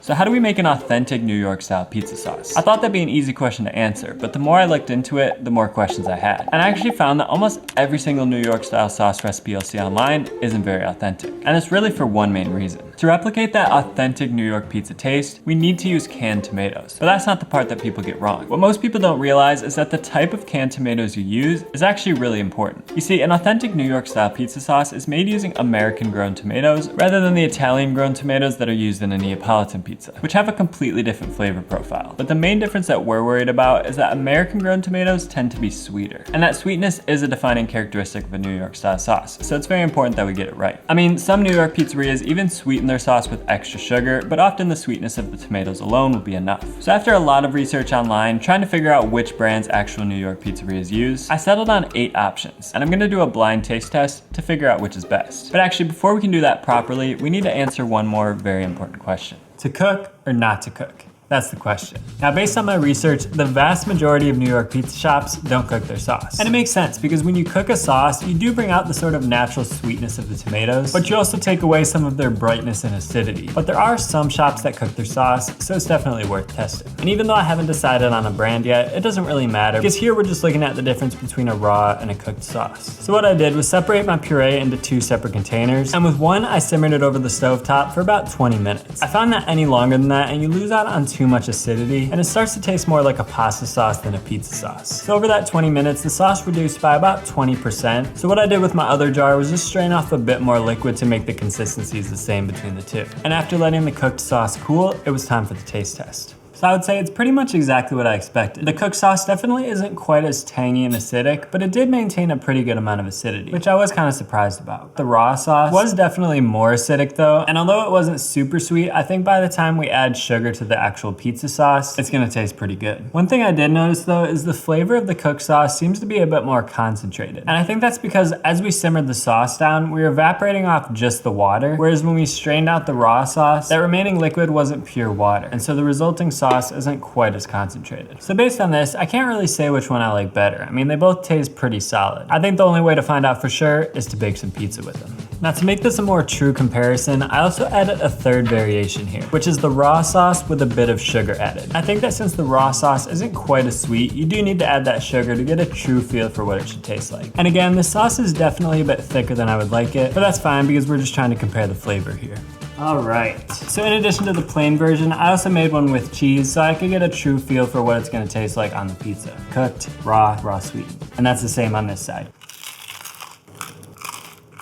So how do we make an authentic New York style pizza sauce? I thought that'd be an easy question to answer, but the more I looked into it, the more questions I had. And I actually found that almost every single New York style sauce recipe you'll see online isn't very authentic. And it's really for one main reason. To replicate that authentic New York pizza taste, we need to use canned tomatoes. But that's not the part that people get wrong. What most people don't realize is that the type of canned tomatoes you use is actually really important. You see, an authentic New York style pizza sauce is made using American grown tomatoes rather than the Italian grown tomatoes that are used in a Neapolitan pizza, which have a completely different flavor profile. But the main difference that we're worried about is that American grown tomatoes tend to be sweeter. And that sweetness is a defining characteristic of a New York style sauce, so it's very important that we get it right. I mean, some New York pizzerias even sweeten their sauce with extra sugar, but often the sweetness of the tomatoes alone will be enough. So after a lot of research online, trying to figure out which brands actual New York pizzerias use, I settled on 8 options, and I'm gonna do a blind taste test to figure out which is best. But actually, before we can do that properly, we need to answer one more very important question. To cook or not to cook? That's the question. Now, based on my research, the vast majority of New York pizza shops don't cook their sauce. And it makes sense because when you cook a sauce, you do bring out the sort of natural sweetness of the tomatoes, but you also take away some of their brightness and acidity. But there are some shops that cook their sauce, so it's definitely worth testing. And even though I haven't decided on a brand yet, it doesn't really matter because here we're just looking at the difference between a raw and a cooked sauce. So what I did was separate my puree into 2 separate containers, and with one, I simmered it over the stovetop for about 20 minutes. I found that any longer than that, and you lose out on too much acidity, and it starts to taste more like a pasta sauce than a pizza sauce. So over that 20 minutes, the sauce reduced by about 20%. So what I did with my other jar was just strain off a bit more liquid to make the consistencies the same between the two. And after letting the cooked sauce cool, it was time for the taste test. So I would say it's pretty much exactly what I expected. The cooked sauce definitely isn't quite as tangy and acidic, but it did maintain a pretty good amount of acidity, which I was kind of surprised about. The raw sauce was definitely more acidic though, and although it wasn't super sweet, I think by the time we add sugar to the actual pizza sauce, it's gonna taste pretty good. One thing I did notice though is the flavor of the cooked sauce seems to be a bit more concentrated. And I think that's because as we simmered the sauce down, we were evaporating off just the water, whereas when we strained out the raw sauce, that remaining liquid wasn't pure water. And so the resulting sauce isn't quite as concentrated. So based on this, I can't really say which one I like better. I mean, they both taste pretty solid. I think the only way to find out for sure is to bake some pizza with them. Now to make this a more true comparison, I also added a third variation here, which is the raw sauce with a bit of sugar added. I think that since the raw sauce isn't quite as sweet, you do need to add that sugar to get a true feel for what it should taste like. And again, the sauce is definitely a bit thicker than I would like it, but that's fine because we're just trying to compare the flavor here. All right, so in addition to the plain version, I also made one with cheese so I could get a true feel for what it's gonna taste like on the pizza. Cooked, raw sweetened. And that's the same on this side.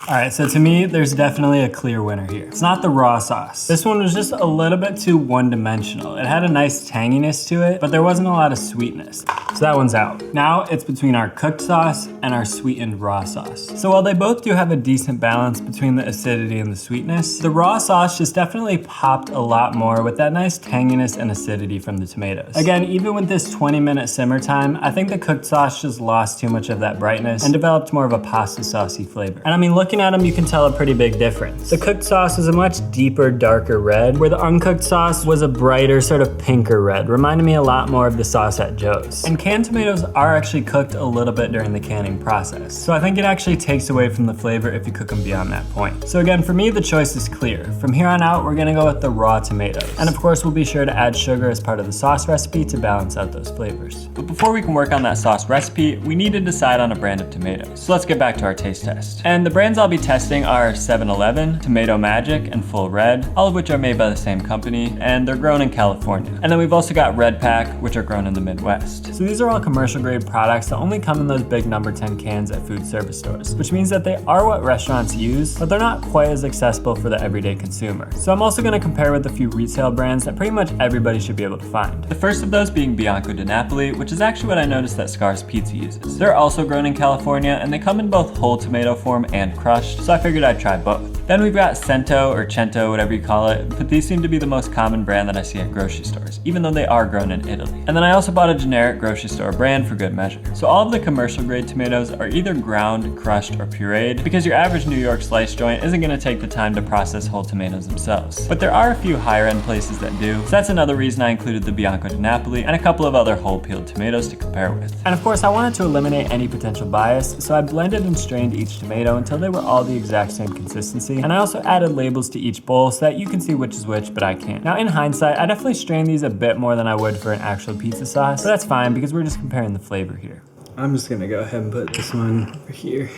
All right, so to me, there's definitely a clear winner here. It's not the raw sauce. This one was just a little bit too one-dimensional. It had a nice tanginess to it, but there wasn't a lot of sweetness. So that one's out. Now it's between our cooked sauce and our sweetened raw sauce. So while they both do have a decent balance between the acidity and the sweetness, the raw sauce just definitely popped a lot more with that nice tanginess and acidity from the tomatoes. Again, even with this 20-minute simmer time, I think the cooked sauce just lost too much of that brightness and developed more of a pasta saucy flavor. And I mean, looking at them, you can tell a pretty big difference. The cooked sauce is a much deeper, darker red, where the uncooked sauce was a brighter, sort of pinker red, reminding me a lot more of the sauce at Joe's. And canned tomatoes are actually cooked a little bit during the canning process, so I think it actually takes away from the flavor if you cook them beyond that point. So again, for me, the choice is clear. From here on out, we're gonna go with the raw tomatoes. And of course, we'll be sure to add sugar as part of the sauce recipe to balance out those flavors. But before we can work on that sauce recipe, we need to decide on a brand of tomatoes. So let's get back to our taste test. And the brands I'll be testing are 7-Eleven, Tomato Magic, and Full Red, all of which are made by the same company, and they're grown in California. And then we've also got Redpack, which are grown in the Midwest. So these are all commercial grade products that only come in those big number 10 cans at food service stores, which means that they are what restaurants use, but they're not quite as accessible for the everyday consumer. So I'm also gonna compare with a few retail brands that pretty much everybody should be able to find. The first of those being Bianco di Napoli, which is actually what I noticed that Scar's Pizza uses. They're also grown in California, and they come in both whole tomato form and crushed, so I figured I'd try both. Then we've got Cento or Cento, whatever you call it, but these seem to be the most common brand that I see at grocery stores, even though they are grown in Italy. And then I also bought a generic grocery store brand for good measure. So all of the commercial grade tomatoes are either ground, crushed, or pureed, because your average New York slice joint isn't gonna take the time to process whole tomatoes themselves. But there are a few higher end places that do, so that's another reason I included the Bianco di Napoli and a couple of other whole peeled tomatoes to compare with. And of course, I wanted to eliminate any potential bias, so I blended and strained each tomato until they were all the exact same consistency. consistency. And I also added labels to each bowl so that you can see which is which, but I can't. Now in hindsight, I definitely strained these a bit more than I would for an actual pizza sauce, but that's fine because we're just comparing the flavor here. I'm just gonna go ahead and put this one over here.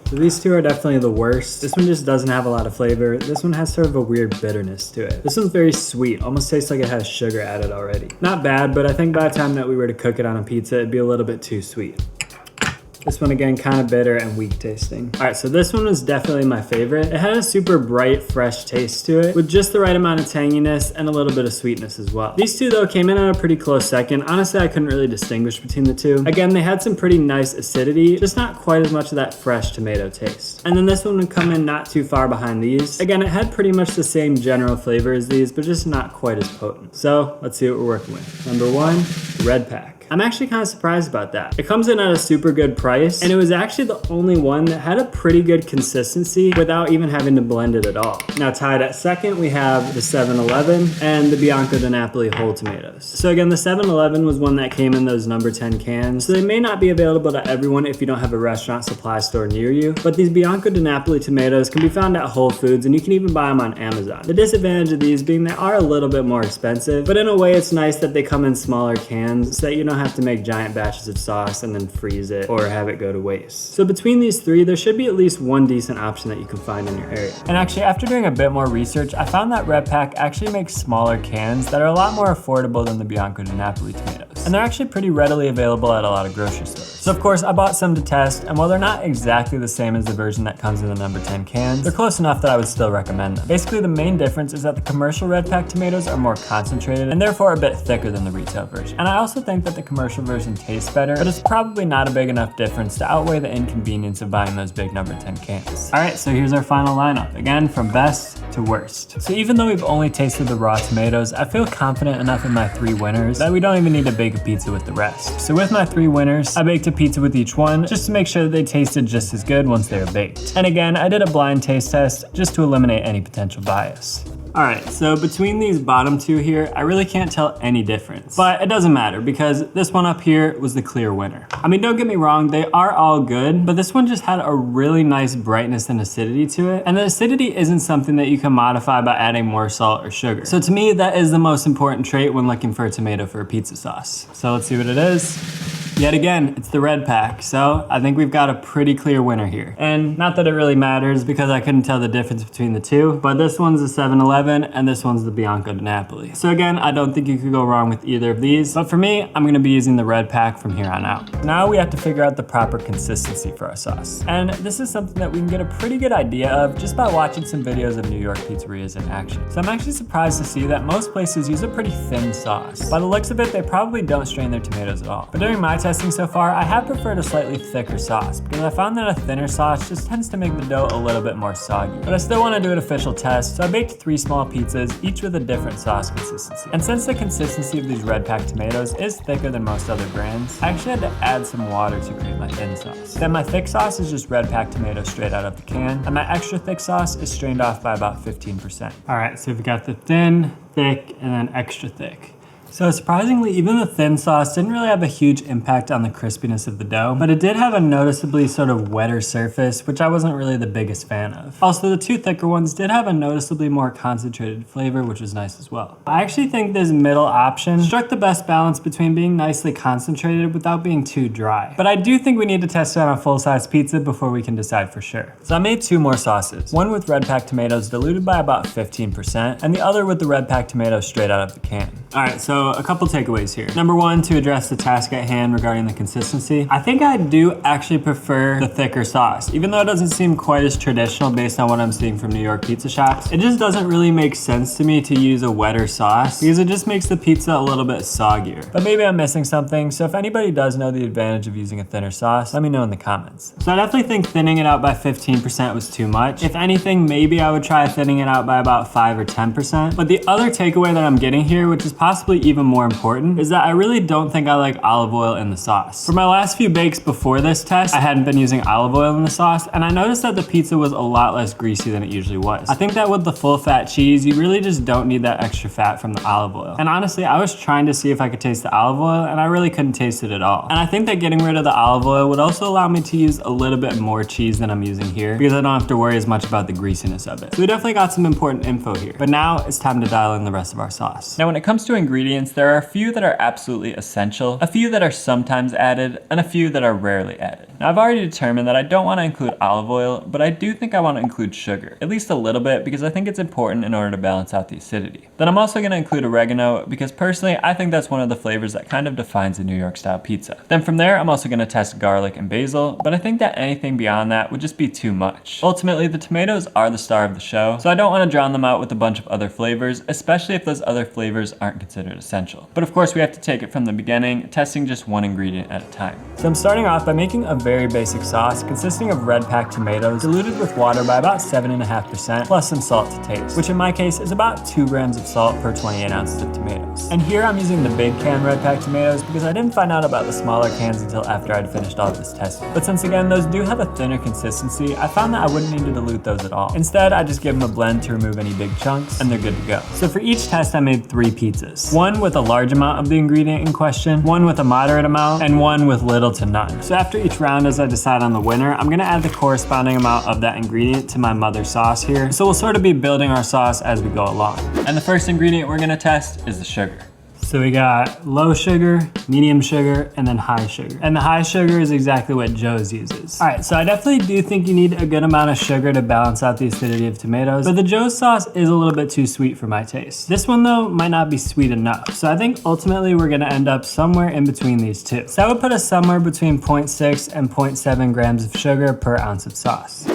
So these two are definitely the worst. This one just doesn't have a lot of flavor. This one has sort of a weird bitterness to it. This one's very sweet, almost tastes like it has sugar added already. Not bad, but I think by the time that we were to cook it on a pizza, it'd be a little bit too sweet. This one again, kind of bitter and weak tasting. All right, so this one was definitely my favorite. It had a super bright, fresh taste to it with just the right amount of tanginess and a little bit of sweetness as well. These two though came in at a pretty close second. Honestly, I couldn't really distinguish between the two. Again, they had some pretty nice acidity, just not quite as much of that fresh tomato taste. And then this one would come in not too far behind these. Again, it had pretty much the same general flavor as these, but just not quite as potent. So let's see what we're working with. Number one, Redpack. I'm actually kind of surprised about that. It comes in at a super good price, and it was actually the only one that had a pretty good consistency without even having to blend it at all. Now tied at second, we have the 7-Eleven and the Bianco di Napoli whole tomatoes. So again, the 7-Eleven was one that came in those number 10 cans, so they may not be available to everyone if you don't have a restaurant supply store near you, but these Bianco di Napoli tomatoes can be found at Whole Foods, and you can even buy them on Amazon. The disadvantage of these being they are a little bit more expensive, but in a way it's nice that they come in smaller cans so that you don't have to make giant batches of sauce and then freeze it or have it go to waste. So between these three, there should be at least one decent option that you can find in your area. And actually, after doing a bit more research, I found that Redpack actually makes smaller cans that are a lot more affordable than the Bianco di Napoli tomatoes. And they're actually pretty readily available at a lot of grocery stores. So of course, I bought some to test, and while they're not exactly the same as the version that comes in the number 10 cans, they're close enough that I would still recommend them. Basically, the main difference is that the commercial Redpack tomatoes are more concentrated and therefore a bit thicker than the retail version. And I also think that the commercial version tastes better, but it's probably not a big enough difference to outweigh the inconvenience of buying those big number 10 cans. All right, so here's our final lineup. Again, from best to worst. So even though we've only tasted the raw tomatoes, I feel confident enough in my 3 winners that we don't even need to bake a pizza with the rest. So with my 3 winners, I baked a pizza with each one just to make sure that they tasted just as good once they were baked. And again, I did a blind taste test just to eliminate any potential bias. All right, so between these bottom 2 here, I really can't tell any difference, but it doesn't matter because this one up here was the clear winner. I mean, don't get me wrong, they are all good, but this one just had a really nice brightness and acidity to it. And the acidity isn't something that you can modify by adding more salt or sugar. So to me, that is the most important trait when looking for a tomato for a pizza sauce. So let's see what it is. Yet again, it's the Redpack, so I think we've got a pretty clear winner here. And not that it really matters because I couldn't tell the difference between the two, but this one's the 7-Eleven and this one's the Bianco di Napoli. So again, I don't think you could go wrong with either of these, but for me, I'm gonna be using the Redpack from here on out. Now we have to figure out the proper consistency for our sauce. And this is something that we can get a pretty good idea of just by watching some videos of New York pizzerias in action. So I'm actually surprised to see that most places use a pretty thin sauce. By the looks of it, they probably don't strain their tomatoes at all. But during my testing so far, I have preferred a slightly thicker sauce because I found that a thinner sauce just tends to make the dough a little bit more soggy. But I still want to do an official test, so I baked 3 small pizzas, each with a different sauce consistency. And since the consistency of these Redpack tomatoes is thicker than most other brands, I actually had to add some water to create my thin sauce. Then my thick sauce is just Redpack tomatoes straight out of the can, and my extra thick sauce is strained off by about 15%. All right, so we've got the thin, thick, and then extra thick. So surprisingly, even the thin sauce didn't really have a huge impact on the crispiness of the dough, but it did have a noticeably sort of wetter surface, which I wasn't really the biggest fan of. Also, the 2 thicker ones did have a noticeably more concentrated flavor, which was nice as well. I actually think this middle option struck the best balance between being nicely concentrated without being too dry. But I do think we need to test it on a full-size pizza before we can decide for sure. So I made 2 more sauces, one with Redpack tomatoes diluted by about 15%, and the other with the Redpack tomatoes straight out of the can. All right, so a couple takeaways here. Number 1, to address the task at hand regarding the consistency, I think I do actually prefer the thicker sauce. Even though it doesn't seem quite as traditional based on what I'm seeing from New York pizza shops, it just doesn't really make sense to me to use a wetter sauce because it just makes the pizza a little bit soggier. But maybe I'm missing something, so if anybody does know the advantage of using a thinner sauce, let me know in the comments. So I definitely think thinning it out by 15% was too much. If anything, maybe I would try thinning it out by about 5 or 10%. But the other takeaway that I'm getting here, which is possibly even more important is that I really don't think I like olive oil in the sauce. For my last few bakes before this test, I hadn't been using olive oil in the sauce, and I noticed that the pizza was a lot less greasy than it usually was. I think that with the full fat cheese, you really just don't need that extra fat from the olive oil. And honestly, I was trying to see if I could taste the olive oil, and I really couldn't taste it at all. And I think that getting rid of the olive oil would also allow me to use a little bit more cheese than I'm using here, because I don't have to worry as much about the greasiness of it. So we definitely got some important info here. But now it's time to dial in the rest of our sauce. Now when it comes to ingredients, there are a few that are absolutely essential, a few that are sometimes added, and a few that are rarely added. Now I've already determined that I don't want to include olive oil, but I do think I want to include sugar, at least a little bit, because I think it's important in order to balance out the acidity. Then I'm also going to include oregano, because personally I think that's one of the flavors that kind of defines a New York style pizza. Then from there I'm also going to test garlic and basil, but I think that anything beyond that would just be too much. Ultimately, the tomatoes are the star of the show, so I don't want to drown them out with a bunch of other flavors, especially if those other flavors aren't considered essential. But of course we have to take it from the beginning, testing just one ingredient at a time. So I'm starting off by making a very basic sauce consisting of Redpack tomatoes diluted with water by about 7.5% plus some salt to taste, which in my case is about 2 grams of salt per 28 ounces of tomatoes. And here I'm using the big can Redpack tomatoes because I didn't find out about the smaller cans until after I'd finished all of this testing. But since again those do have a thinner consistency, I found that I wouldn't need to dilute those at all. Instead, I just give them a blend to remove any big chunks and they're good to go. So for each test I made 3 pizzas. One with a large amount of the ingredient in question, one with a moderate amount, and one with little to none. So after each round, as I decide on the winner, I'm gonna add the corresponding amount of that ingredient to my mother sauce here. So we'll sort of be building our sauce as we go along. And the first ingredient we're gonna test is the sugar. So we got low sugar, medium sugar, and then high sugar. And the high sugar is exactly what Joe's uses. All right, so I definitely do think you need a good amount of sugar to balance out the acidity of tomatoes, but the Joe's sauce is a little bit too sweet for my taste. This one though might not be sweet enough. So I think ultimately we're gonna end up somewhere in between these two. So I would put us somewhere between 0.6 and 0.7 grams of sugar per ounce of sauce.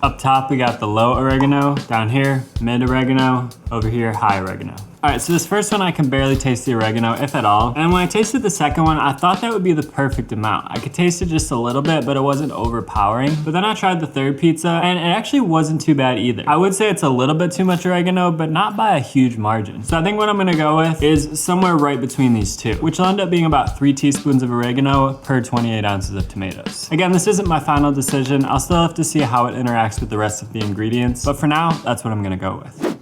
Up top, we got the low oregano, down here, mid oregano, over here, high oregano. All right, so this first one I can barely taste the oregano, if at all. And when I tasted the second one, I thought that would be the perfect amount. I could taste it just a little bit, but it wasn't overpowering. But then I tried the third pizza and it actually wasn't too bad either. I would say it's a little bit too much oregano, but not by a huge margin. So I think what I'm gonna go with is somewhere right between these two, which will end up being about 3 teaspoons of oregano per 28 ounces of tomatoes. Again, this isn't my final decision. I'll still have to see how it interacts with the rest of the ingredients, but for now, that's what I'm gonna go with.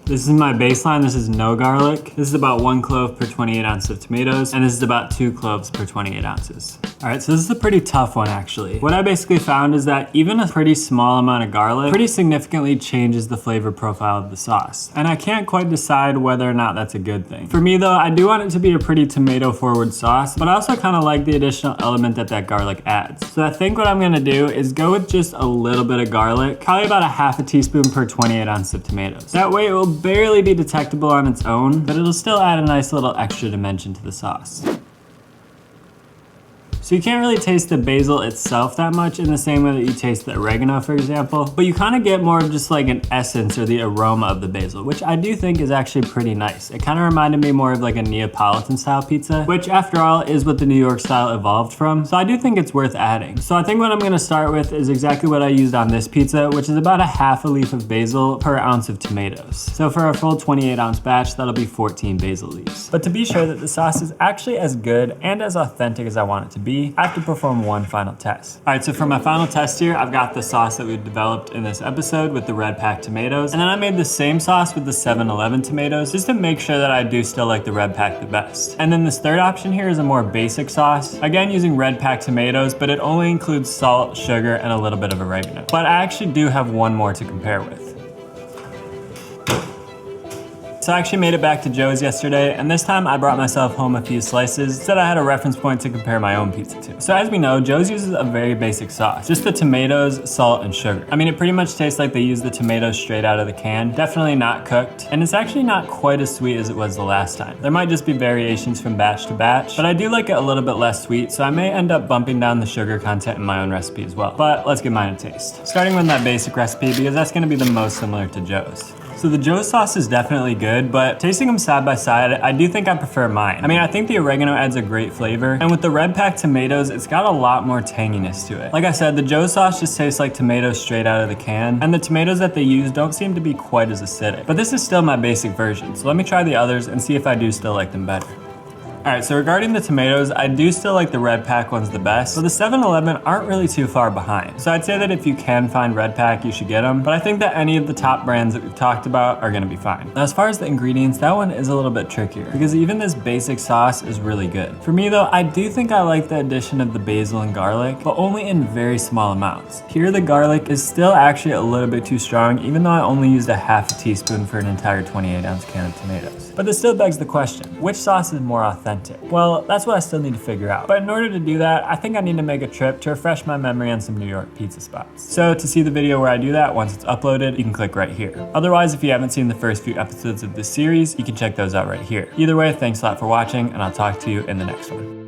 This is my baseline. This is no garlic. This is about 1 clove per 28 ounces of tomatoes, and this is about 2 cloves per 28 ounces. All right, so this is a pretty tough one actually. What I basically found is that even a pretty small amount of garlic pretty significantly changes the flavor profile of the sauce. And I can't quite decide whether or not that's a good thing. For me though, I do want it to be a pretty tomato forward sauce, but I also kind of like the additional element that garlic adds. So I think what I'm gonna do is go with just a little bit of garlic, probably about 1/2 teaspoon per 28 ounces of tomatoes. That way it will barely be detectable on its own, but it'll still add a nice little extra dimension to the sauce. So you can't really taste the basil itself that much in the same way that you taste the oregano, for example, but you kind of get more of just like an essence or the aroma of the basil, which I do think is actually pretty nice. It kind of reminded me more of like a Neapolitan style pizza, which after all is what the New York style evolved from. So I do think it's worth adding. So I think what I'm gonna start with is exactly what I used on this pizza, which is about 1/2 leaf of basil per ounce of tomatoes. So for a full 28 ounce batch, that'll be 14 basil leaves. But to be sure that the sauce is actually as good and as authentic as I want it to be, I have to perform one final test. All right, so for my final test here, I've got the sauce that we've developed in this episode with the Redpack tomatoes, and then I made the same sauce with the 7-Eleven tomatoes just to make sure that I do still like the Redpack the best. And then this third option here is a more basic sauce, again using Redpack tomatoes, but it only includes salt, sugar, and a little bit of oregano. But I actually do have one more to compare with. So I actually made it back to Joe's yesterday, and this time I brought myself home a few slices so that I had a reference point to compare my own pizza to. So as we know, Joe's uses a very basic sauce, just the tomatoes, salt, and sugar. I mean, it pretty much tastes like they use the tomatoes straight out of the can, definitely not cooked, and it's actually not quite as sweet as it was the last time. There might just be variations from batch to batch, but I do like it a little bit less sweet, so I may end up bumping down the sugar content in my own recipe as well. But let's give mine a taste. Starting with that basic recipe, because that's gonna be the most similar to Joe's. So the Joe sauce is definitely good, but tasting them side by side, I do think I prefer mine. I mean, I think the oregano adds a great flavor, and with the Redpack tomatoes, it's got a lot more tanginess to it. Like I said, the Joe sauce just tastes like tomatoes straight out of the can, and the tomatoes that they use don't seem to be quite as acidic. But this is still my basic version, so let me try the others and see if I do still like them better. Alright, so regarding the tomatoes, I do still like the Redpack ones the best, but the 7-Eleven aren't really too far behind. So I'd say that if you can find Redpack, you should get them, but I think that any of the top brands that we've talked about are gonna be fine. Now, as far as the ingredients, that one is a little bit trickier, because even this basic sauce is really good. For me though, I do think I like the addition of the basil and garlic, but only in very small amounts. Here, the garlic is still actually a little bit too strong, even though I only used a half a teaspoon for an entire 28-ounce can of tomatoes. But this still begs the question, which sauce is more authentic? Well, that's what I still need to figure out. But in order to do that, I think I need to make a trip to refresh my memory on some New York pizza spots. So to see the video where I do that, once it's uploaded, you can click right here. Otherwise, if you haven't seen the first few episodes of this series, you can check those out right here. Either way, thanks a lot for watching, and I'll talk to you in the next one.